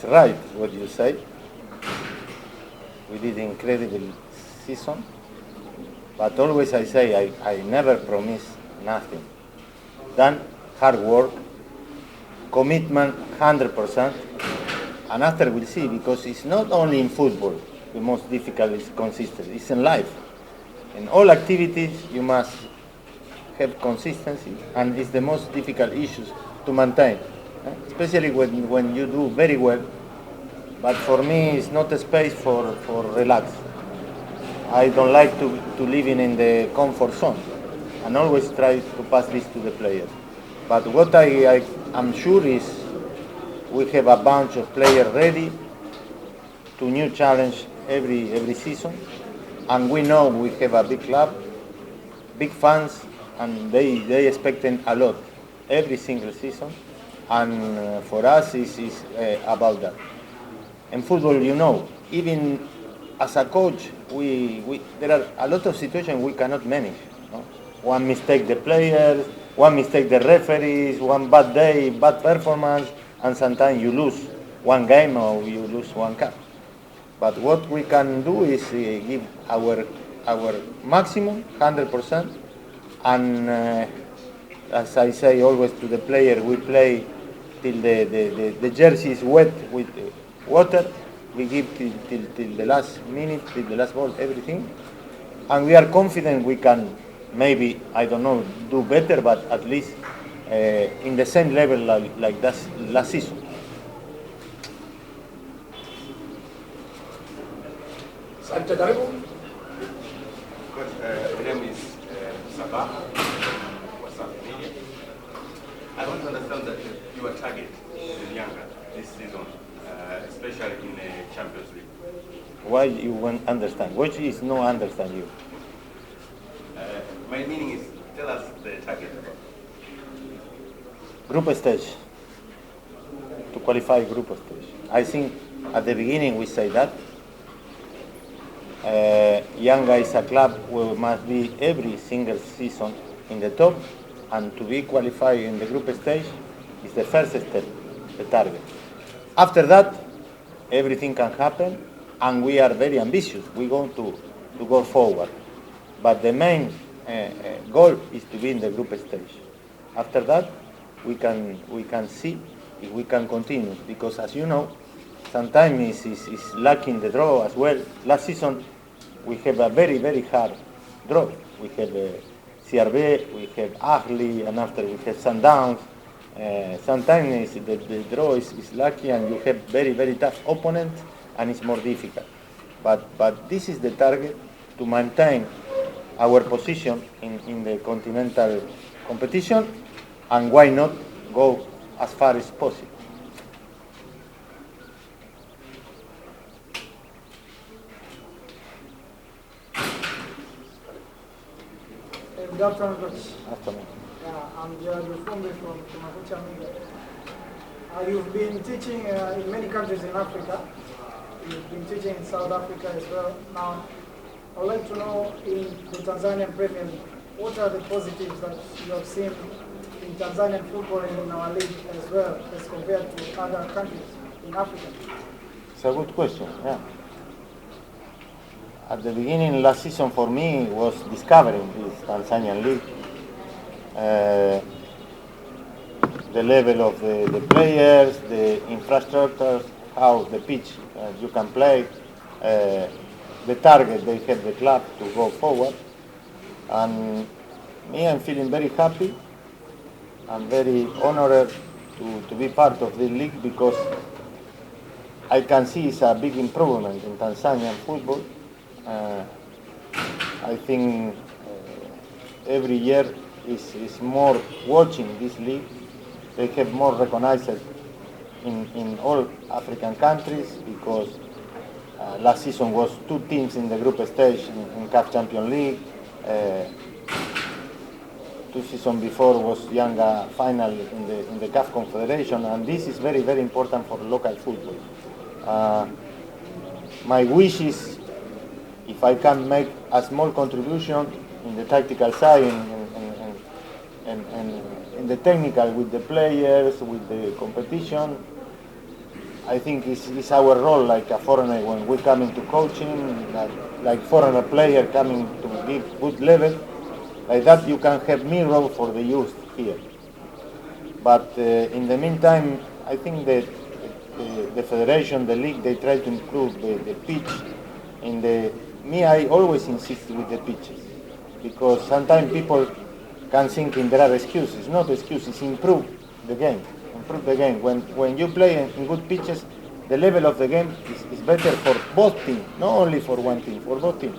it's right what you say. We did incredible season, but always I say I never promise nothing. Then hard work, commitment, 100%, and after we'll see, because it's not only in football the most difficult is consistency. It's in life. In all activities you must have consistency, and it's the most difficult issues to maintain, especially when you do very well. But for me, it's not a space for relax. I don't like to live in the comfort zone, and always try to pass this to the players. But what I am sure is we have a bunch of players ready to new challenge every season, and we know we have a big club, big fans, and they expecting a lot every single season, and for us is about that. In football, even as a coach, we there are a lot of situations we cannot manage. No? One mistake the players, one mistake the referees, one bad day, bad performance, and sometimes you lose one game or you lose one cup. But what we can do is give our maximum, 100%, and as I say always to the player, we play till the jersey is wet with water. We give till the last minute, till the last ball, everything, and we are confident we can maybe, I don't know, do better, but at least in the same level like that last season. Asante, karibu. My name is Sabah, Media. I want to understand that your target is younger this season, especially in the Champions League. Why you won't understand? Which is no understand you? My meaning is, tell us the target. Group stage. To qualify group stage. I think at the beginning we say that. Yanga is a club who must be every single season in the top, and to be qualified in the group stage is the first step, the target. After that, everything can happen, and we are very ambitious. We want to go forward, but the main goal is to be in the group stage. After that, we can see if we can continue, because as you know, sometimes is lacking the draw as well. Last season we have a very, very hard draw. We have CRB, we have Ahli, and after we have Sundowns. Sometimes the draw is lucky, and you have very, very tough opponents, and it's more difficult. But this is the target, to maintain our position in the continental competition, and why not go as far as possible. Good afternoon, coach. Afternoon. I'm Sijali from Mawinga. You've been teaching in many countries in Africa. You've been teaching in South Africa as well. Now, I'd like to know, in the Tanzanian Premier League, what are the positives that you have seen in Tanzanian football and in our league as well, as compared to other countries in Africa? It's a good question, yeah. At the beginning, last season for me was discovering this Tanzanian league. The level of the players, the infrastructure, how the pitch you can play, the target they have the club to go forward. And me, I'm feeling very happy. I'm very honored to be part of the league, because I can see it's a big improvement in Tanzanian football. I think every year is more watching this league. They have more recognized in all African countries, because last season was 2 teams in the group stage in CAF Champions League. 2 seasons before was Yanga final in the CAF Confederation, and this is very, very important for local football. My wish is, if I can make a small contribution in the tactical side and in the technical, with the players, with the competition, I think it's our role like a foreigner when we come into coaching, like foreigner player coming to give good level, like that you can have me role for the youth here. But in the meantime, I think that the federation, the league, they try to improve the pitch. I always insist with the pitches because sometimes people can think there are excuses. Not excuses. Improve the game. Improve the game. When you play in good pitches, the level of the game is better for both teams, not only for one team, for both teams.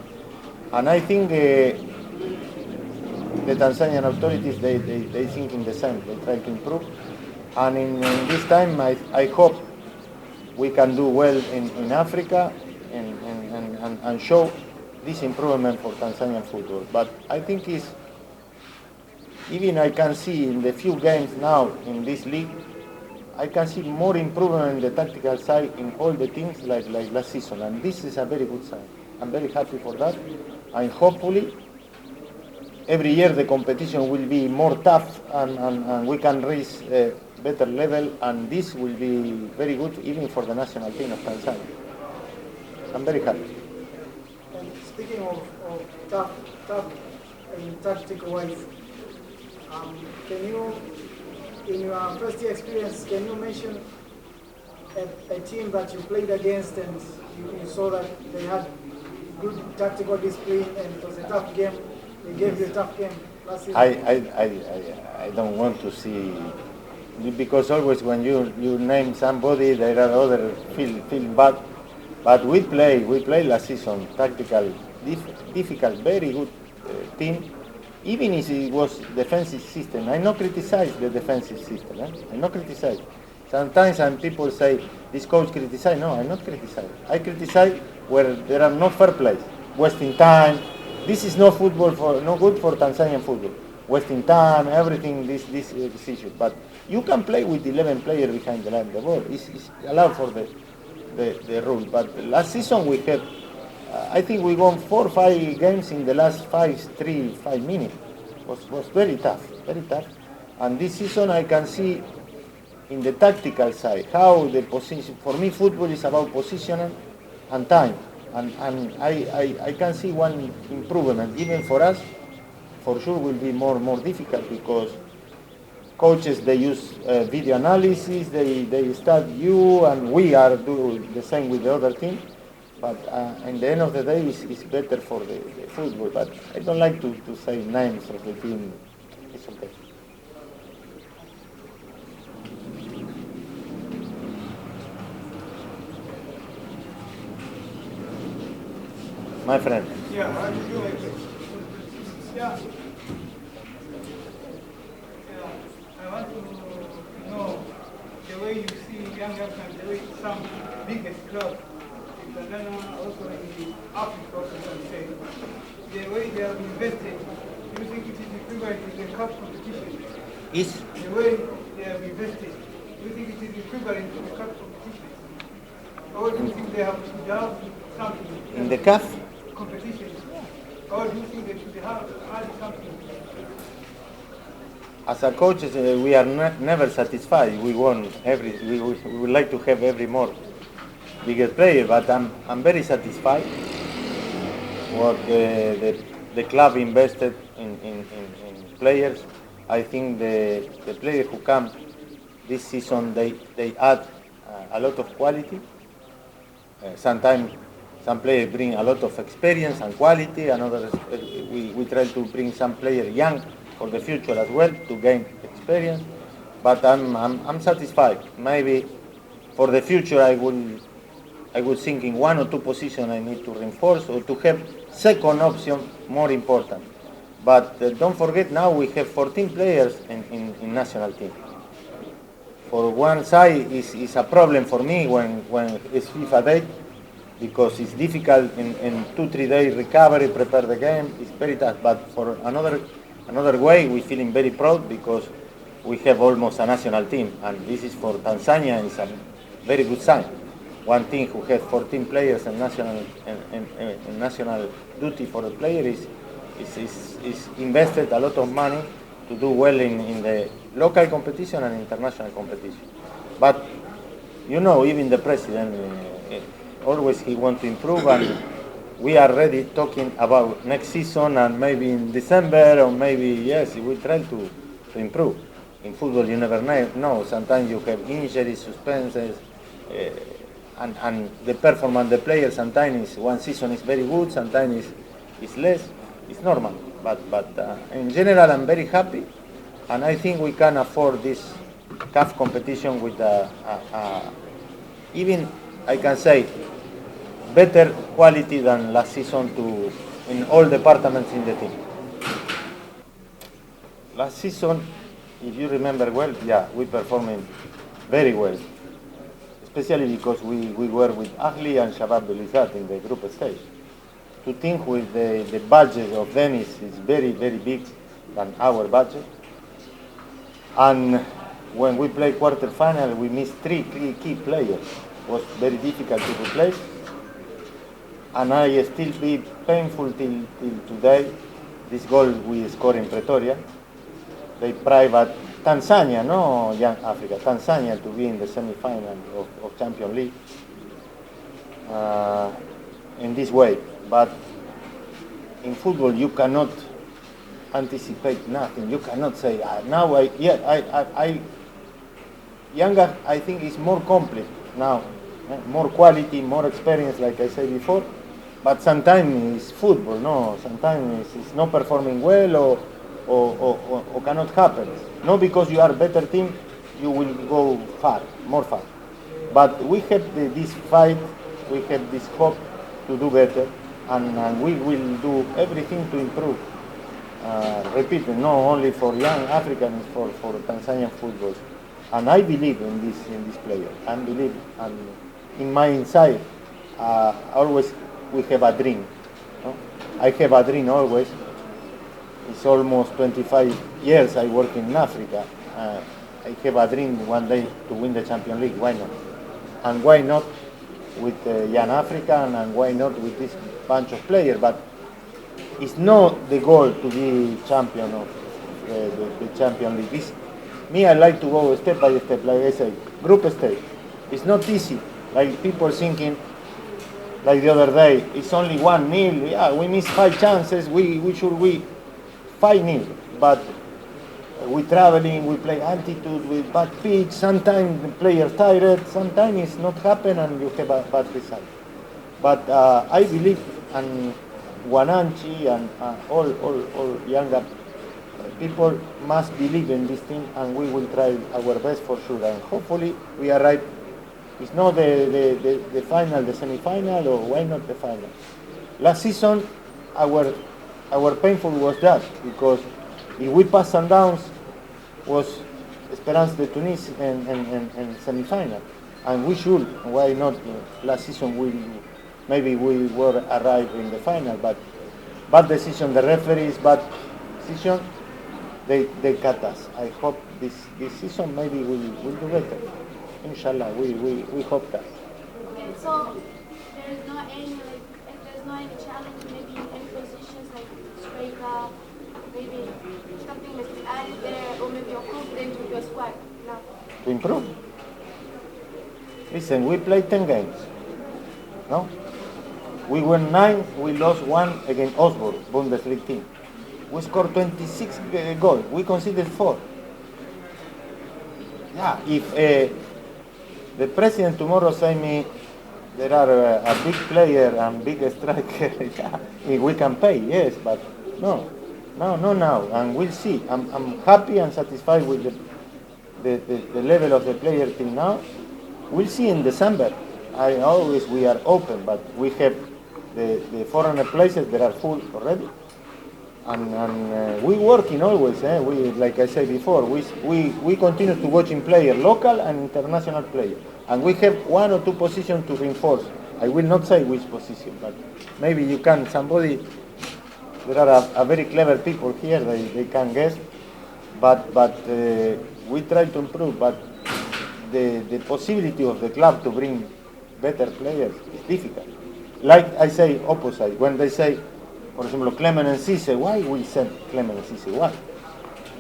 And I think the Tanzanian authorities, they think in the same. They try to improve. And in this time, I hope we can do well in Africa and show this improvement for Tanzanian football. But I think even I can see in the few games now in this league, I can see more improvement in the tactical side in all the teams like last season. And this is a very good sign. I'm very happy for that. And hopefully, every year the competition will be more tough and we can reach a better level, and this will be very good even for the national team of Tanzania. I'm very happy. And speaking of tough in tactical ways, can you, in your first year experience, can you mention a team that you played against and you saw that they had good tactical discipline and it was a tough game? They gave you a tough game last season. I don't want to see, because always when you name somebody, there are other feel bad. But we play last season tactical, difficult, very good team. Even if it was defensive system, I not criticize the defensive system. I not criticize. Sometimes some people say this coach criticize. No, I not criticize. I criticize where there are no fair plays, wasting time. This is no football no good for Tanzanian football. Wasting time, everything. This issue. But you can play with 11 players behind the line of the ball. It's allowed for the rule. But last season we had, I think we won 4 or 5 games in the last 5 minutes. Was very tough, very tough. And this season I can see in the tactical side how the position. For me, football is about positioning and time. And I can see one improvement. Even for us, for sure, will be more difficult because coaches, they use video analysis, they study you, and we are doing the same with the other team. But in the end of the day, it's better for the football. But I don't like to say names of the team. It's okay. My friend. Yeah, how do you do it? Yeah. I want to know the way you see young Africans, the way some biggest clubs in Tanzania, also in Africa, you can say, the way they have invested, do you think it is equivalent to the cup competition? Is The way they have invested, do you think it is equivalent to the cup competition? Or do you think they have something? in the CAF? Competition? Or do you think they should have added something? As a coach, we are never satisfied. We want we would like to have every more bigger player, but I'm very satisfied what the club invested in players. I think the players who come this season, they add a lot of quality. Sometimes some players bring a lot of experience and quality, and others we try to bring some players young for the future as well to gain experience. But I'm satisfied. Maybe for the future I will think in 1 or 2 positions I need to reinforce or to have second option more important. But don't forget, now we have 14 players in national team. For one side is a problem for me when it's FIFA date, because it's difficult in 2-3 days recovery, prepare the game. It's very tough. But for another way, we're feeling very proud because we have almost a national team, and this is for Tanzania. It's a very good sign. One team who has 14 players in national duty for the player is invested a lot of money to do well in the local competition and international competition. But you know, even the president, always he wants to improve, and we are already talking about next season and maybe in December or maybe, yes, we try to improve. In football, you never know. Sometimes you have injuries, suspenses, and the performance of the player sometimes is one season is very good, sometimes is less. It's normal. But in general, I'm very happy, and I think we can afford this CAF competition with even I can say better quality than last season in all departments in the team. Last season, if you remember well, yeah, we performed very well, especially because we were with Ahli and Shabab Belouizdad in the group stage. To think with the budget of them is very, very big than our budget. And when we play quarterfinal, we missed three key players. It was very difficult to replace. And I still be painful till today. This goal we scored in Pretoria. They private Tanzania, no young Africa, Tanzania to be in the semi-final of Champions League in this way. But in football, you cannot anticipate nothing. You cannot say now. Younger, I think, is more complete now, more quality, more experience, like I said before. But sometimes it's football, no. Sometimes it's not performing well or cannot happen. Not because you are a better team, you will go far, more far. But we have this fight, we have this hope to do better, and we will do everything to improve. Repeating, not only for young Africans, for Tanzanian football. And I believe in this player. I believe, and in my inside, always we have a dream. No? I have a dream always. It's almost 25 years I work in Africa. I have a dream one day to win the Champions League. Why not? And why not with young African, and why not with this bunch of players? But it's not the goal to be champion of the Champions League. It's, me, I like to go step by step, like I say, group stage. It's not easy, like people thinking, like the other day, it's only 1-0, yeah, we missed 5 chances, we should win 5-0. But we traveling, we play altitude, with bad pitch, sometimes the player tired, sometimes it's not happen and you have a bad result. But I believe, and Wananchi and all younger people must believe in this team, and we will try our best for sure. And hopefully we arrive. It's not the final, the semi-final, or why not the final? Last season, our painful was that, because if we pass Sundowns, was Esperance de Tunis and semi-final, and we should. Why not? Last season maybe we were arrived in the final, but bad decision, the referees, bad decision, they cut us. I hope this season maybe we'll do better. Inshallah, we hope that. Okay, so there's not any if there's not any challenge, maybe in any positions like striker, maybe something that is added there, or maybe you're confident with your squad now. To improve. Listen, we played 10 games. No? We won 9, we lost 1 against Osborne, Bundesliga team. We scored 26 goals. We conceded 4. Yeah, if the president tomorrow say me there are a big player and big striker, yeah, we can pay, yes, but no now, and we'll see. I'm happy and satisfied with the level of the player till now. We'll see in December. We are open, but we have the foreigner places that are full already. And we working always. We, like I said before, we continue to watching player, local and international player, and we have 1 or 2 positions to reinforce. I will not say which position, but maybe you can. Somebody, there are a very clever people here. They can guess, but we try to improve. But the possibility of the club to bring better players is difficult. Like I say, opposite when they say, for example, Clement and Cisse, why we send Clement and Cisse? Why?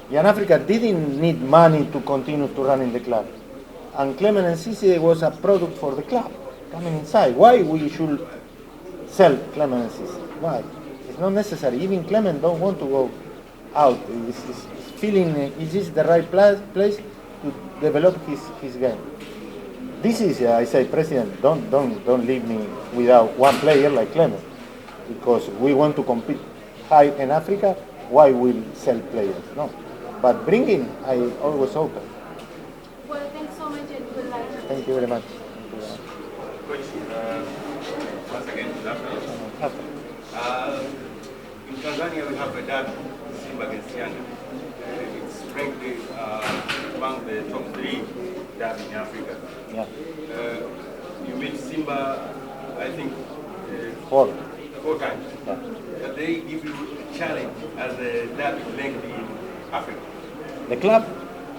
Young Africa didn't need money to continue to run in the club. and Clement and Sisi was a product for the club coming inside. Why we should sell Clement and Sisi? Why? It's not necessary. Even Clement don't want to go out. He's feeling is this the right place to develop his game. This is, I say, President, don't leave me without one player like Clement, because we want to compete high in Africa. Why will sell players? No, but bringing, I always open. Well, thanks so much and good luck. Thank you very much. Coach, once again, good afternoon. In Tanzania, we have a derby, Simba against Yanga. It's ranked among the top 3 derby in Africa. Yeah. You meet Simba, I think, 4 times. Yeah. But they give you a challenge as a derby ranked in Africa. The club?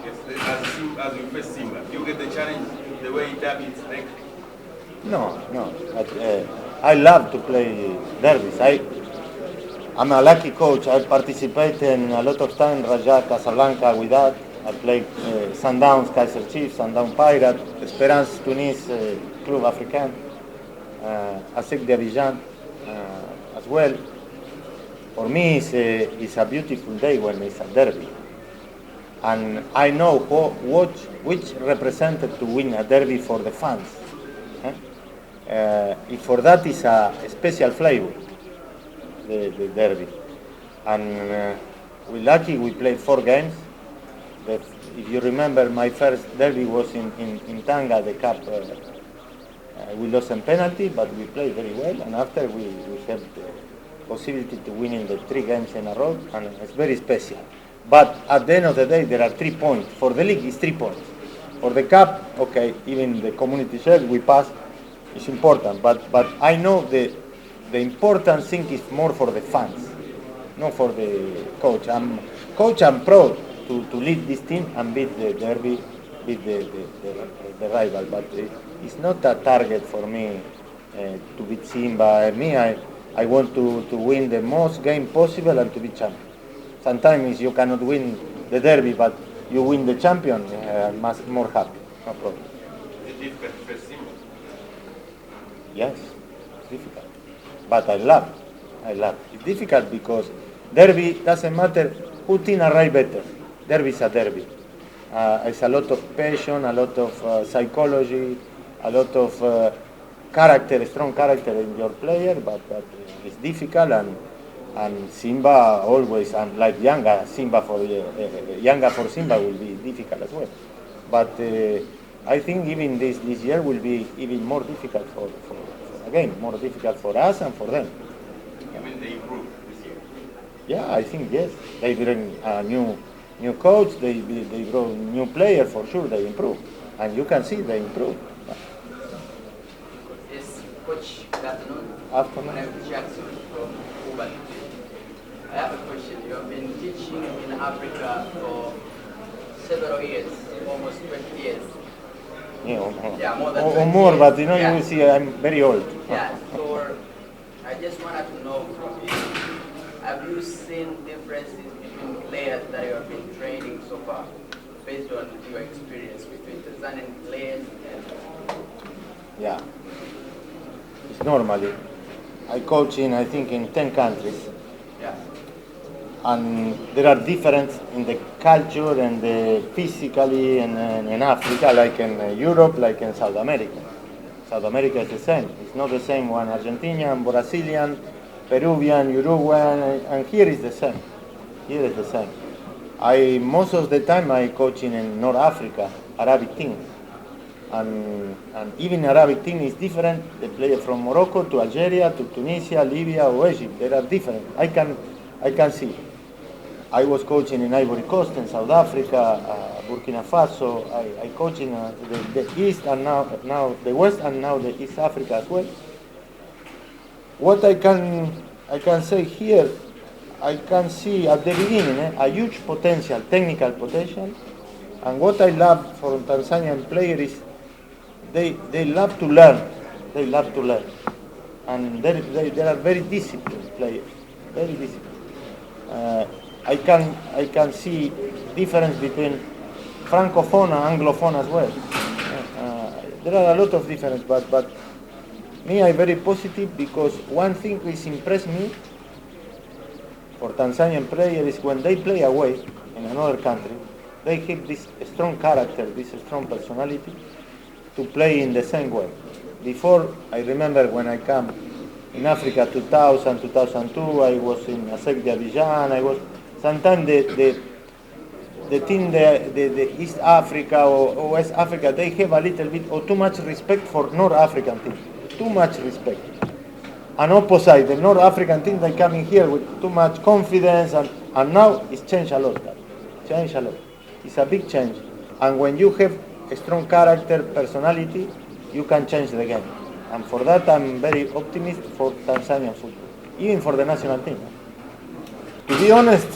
Yes, as you face Simba, you get the challenge the way derby is ranked. No. But, I love to play derbies. I'm a lucky coach. I participate in a lot of time Raja, Casablanca with that. I played Sundowns, Kaiser Chiefs, Sundown Pirate, Esperance Tunis, Club Africain, ASEC de Abidjan as well. For me, it's a beautiful day when it's a derby. And I know which represented to win a derby for the fans. For that is a special flavor, the derby. And we're lucky we played 4 games. If you remember, my first derby was in Tanga, the cup. We lost in penalty, but we played very well. And after we had the possibility to win in the 3 games in a row, and it's very special. But at the end of the day, there are 3 points. For the league, it's 3 points. For the cup, okay, even the community shield, we pass. It's important, but I know the important thing is more for the fans, not for the coach. I'm proud to lead this team and beat the derby, beat the rival, but it's not a target for me to beat Simba. I want to win the most game possible and to be champion. Sometimes you cannot win the derby, but you win the champion, more happy, no problem. Is it difficult to face Simba? Yes, it's difficult. But I love. It's difficult because derby doesn't matter who team arrive better. Derby is a derby. It's a lot of passion, a lot of psychology, a lot of character, strong character in your player, but it's difficult and Simba always, and like Yanga for Simba will be difficult as well. But I think even this year will be even more difficult for more difficult for us and for them. You mean they improved this year? Yeah, I think yes. They bring a new coach. They brought new player for sure. They improve, and you can see they improve. Yes, Coach. Good afternoon. Afternoon. My name is Jackson from Cuba. I have a question. You have been teaching in Africa for several years, almost 20 years. Yeah, or more. Yeah, more than Or 20 more, years. but you Yeah. see, I'm very old. Yeah, so I just wanted to know from you, have you seen differences between players that you have been training so far, based on your experience between Tanzanian players and... Yeah. It's normally. I coach I think, in 10 countries. Yeah. And there are differences in the culture and the physically in Africa, like in Europe, like in South America. South America is the same. It's not the same one Argentinian, Brazilian, Peruvian, Uruguayan, and here is the same. Here is the same. Most of the time I coaching in North Africa, Arabic team. And even Arabic team is different. They play from Morocco to Algeria to Tunisia, Libya or Egypt. They are different. I can see. I was coaching in Ivory Coast, in South Africa, Burkina Faso. I coach in the East and now the West and now the East Africa as well. What I can say here, I can see at the beginning a huge potential, technical potential. And what I love for Tanzanian players is they love to learn. They love to learn. And they are very disciplined players, very disciplined. I can see difference between francophone and anglophone as well. there are a lot of difference, but me, I'm very positive because one thing which impressed me for Tanzanian players is when they play away in another country, they have this strong character, this strong personality to play in the same way. Before, I remember when I came in Africa 2000, 2002, I was in ASEC de Abidjan, I was, sometimes the team, the East Africa or West Africa, they have a little bit or too much respect for North African team. Too much respect. And opposite, the North African team, they come in here with too much confidence, and now it's changed a lot. Changed a lot. It's a big change. And when you have a strong character, personality, you can change the game. And for that, I'm very optimistic for Tanzanian football, even for the national team. To be honest,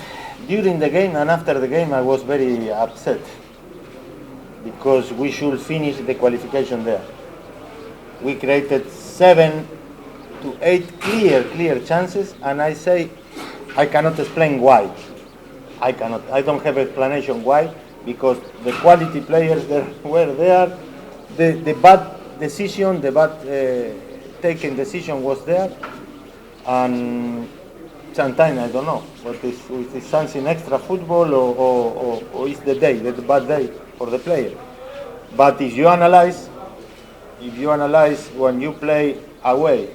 during the game and after the game, I was very upset because we should finish the qualification there. We created 7 to 8 clear chances, and I say I cannot explain why. I don't have explanation why, because the quality players that were there, the bad decision, the bad taken decision was there, and sometimes I don't know what is something extra football or is the bad day for the player. But if you analyze when you play away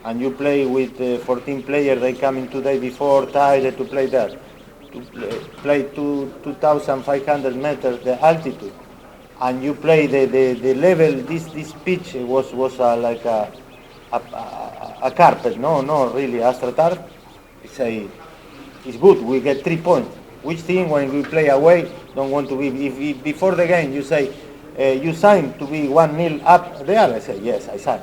and you play with 14 players, they come in 2 days before, tired to play there, to play 2,500 meters, the altitude, and you play the level, this pitch was like a carpet, no really astroturf. It's good, we get 3 points. Which team, when we play away, don't want to be, if before the game you say, you sign to be 1-0 up there, I say, yes, I sign.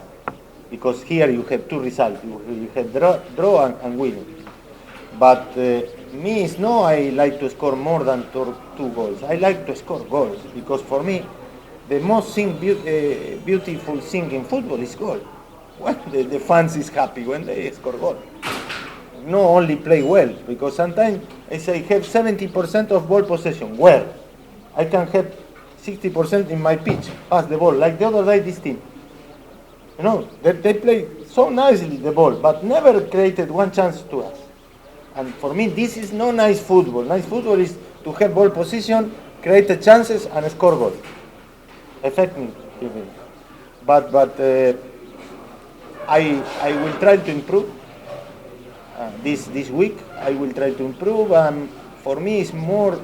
Because here you have 2 results, you have draw and winning. But me, it's no, I like to score more than 2 goals. I like to score goals, because for me, the most beautiful thing in football is goal. When the fans is happy when they score goal. No only play well, because sometimes I say have 70% of ball possession. Where? I can have 60% in my pitch, pass the ball. Like the other day, this team. You know, they play so nicely the ball, but never created one chance to us. And for me, this is no nice football. Nice football is to have ball position, create the chances, and score goals. Effective. But I will try to improve. This week I will try to improve. For me, it's more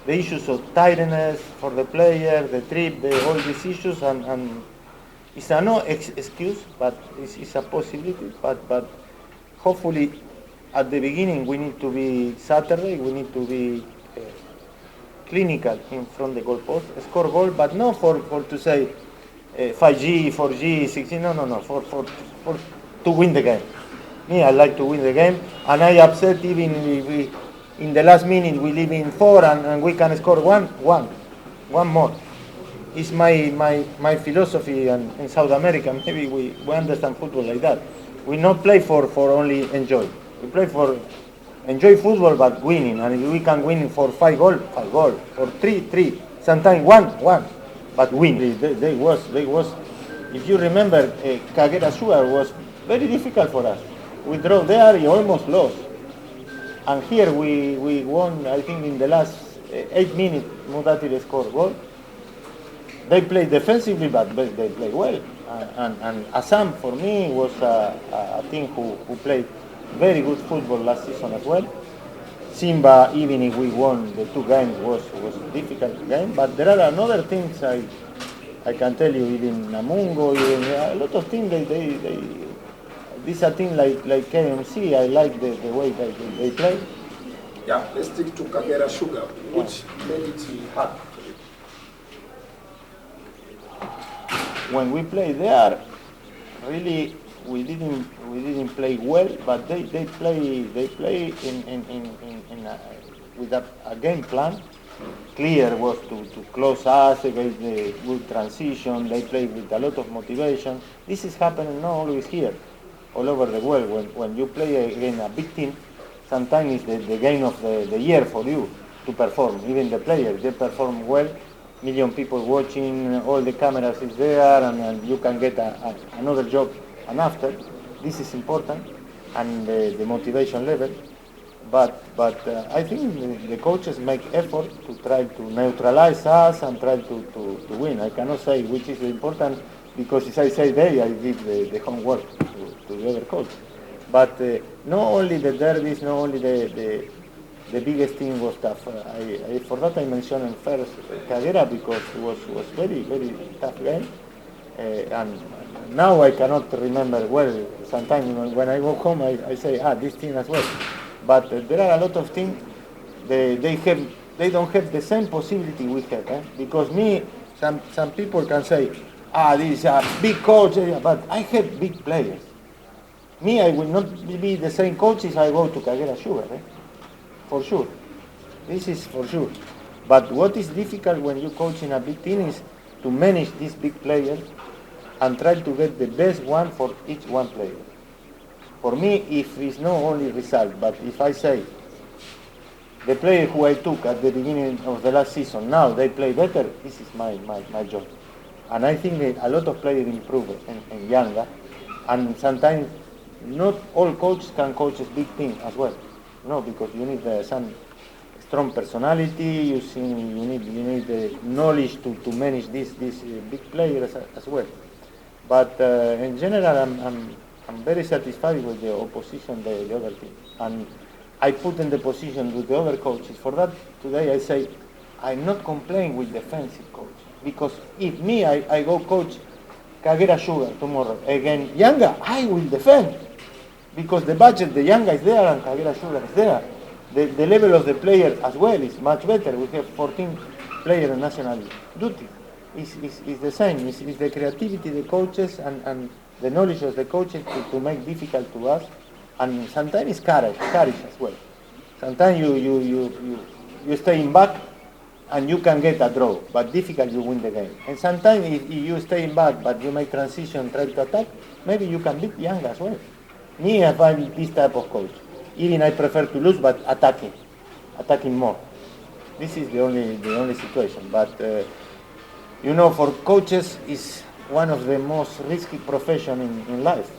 the issues of tiredness for the player, the trip, all these issues, and it's a no excuse, but it's a possibility. But hopefully, at the beginning, we need to be Saturday. We need to be clinical in front of the goal post, score goal, but not for to say 5G, 4G, 6G. No. For to win the game. Me, I like to win the game, and I upset even if we, in the last minute we leave in 4 and we can score one more. It's my philosophy, and in South America maybe we understand football like that. We not play for only enjoy. We play for enjoy football but winning, and if we can win for 5 goals, for 3, sometimes 1, but win. They was. If you remember, Kagera Sugar was very difficult for us. We draw there, we almost lost. And here we won, I think, in the last 8 minutes, Mudatire scored goal. They played defensively, but they played well. And Assam, for me, was a team who played very good football last season as well. Simba, even if we won the 2 games, was a difficult game. But there are another things I can tell you, even Namungo, even a lot of teams, this is a team like KMC. I like the way they play. Yeah, let's stick to Kagera Sugar, which made it hard. When we play there, really we didn't play well, but they play with a game plan. Clear was to close us against the good transition. They play with a lot of motivation. This is happening not always here, all over the world. When you play against a big team, sometimes it's the game of the year for you to perform. Even the players, they perform well, million people watching, all the cameras is there, and you can get another job. And after, this is important, and the motivation level. But I think the coaches make effort to try to neutralize us and try to win. I cannot say which is important because if I say they, I give the homework to the other coach. But not only the derbies, not only the biggest team was tough. For that I mentioned first Kagera because it was very tough game. And now I cannot remember well. Sometimes when I go home, I say, this team as well. But there are a lot of things they don't have the same possibility we have. Because some people can say, this is a big coach, but I have big players. Me, I will not be the same coach if I go to Kagera Sugar, for sure. This is for sure. But what is difficult when you coach in a big team is to manage these big players and try to get the best one for each one player. For me, if it's not only result, but if I say the player who I took at the beginning of the last season, now they play better, this is my job. And I think that a lot of players improve in younger, and sometimes not all coaches can coach a big team as well. No, because you need some strong personality, you need the knowledge to manage these big players as well. But in general, I'm very satisfied with the opposition, the other team. And I put in the position with the other coaches. For that, today I say, I'm not complaining with defensive coach. Because if me, I go coach Kagera Sugar tomorrow again Yanga, I will defend. Because the budget, the Yanga is there and Kagera Sugar is there. The level of the players as well is much better. We have 14 players on national duty. It's the same. It's the creativity, the coaches, and the knowledge of the coaches to make difficult to us. And sometimes it's courage as well. Sometimes you stay in back and you can get a draw, but difficult you win the game. And sometimes if you stay in back but you make transition, try to attack, maybe you can beat Young as well. Me, I find this type of coach. Even I prefer to lose, but attacking more. This is the only situation. But for coaches is one of the most risky profession in life,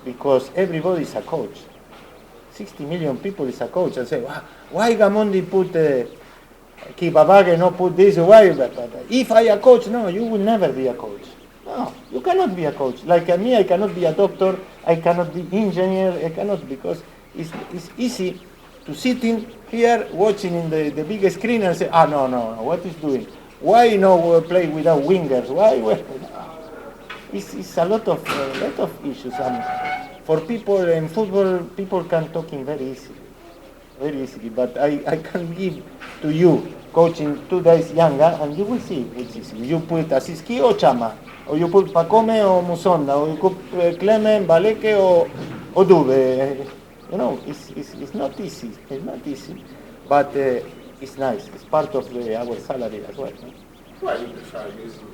because everybody is a coach. 60 million people is a coach. And say, why Gamondi put Kibabage not put this? Why? But if I a coach, no, you will never be a coach. No, you cannot be a coach. Like me, I cannot be a doctor. I cannot be engineer. I cannot, because it's easy to sitting here watching in the big screen and say, no, what is doing? Why no play without wingers? Why? It's a lot of issues. And for people in football, people can talk in very easily. But I can give to you coaching 2 days younger, and you will see which is. You put Asiski or Chama, or you put Pacome or Musonda, or you put Clement, Baleke or Dube. It's not easy. It's not easy, but it's nice. It's part of our salary as well. Why you prefer using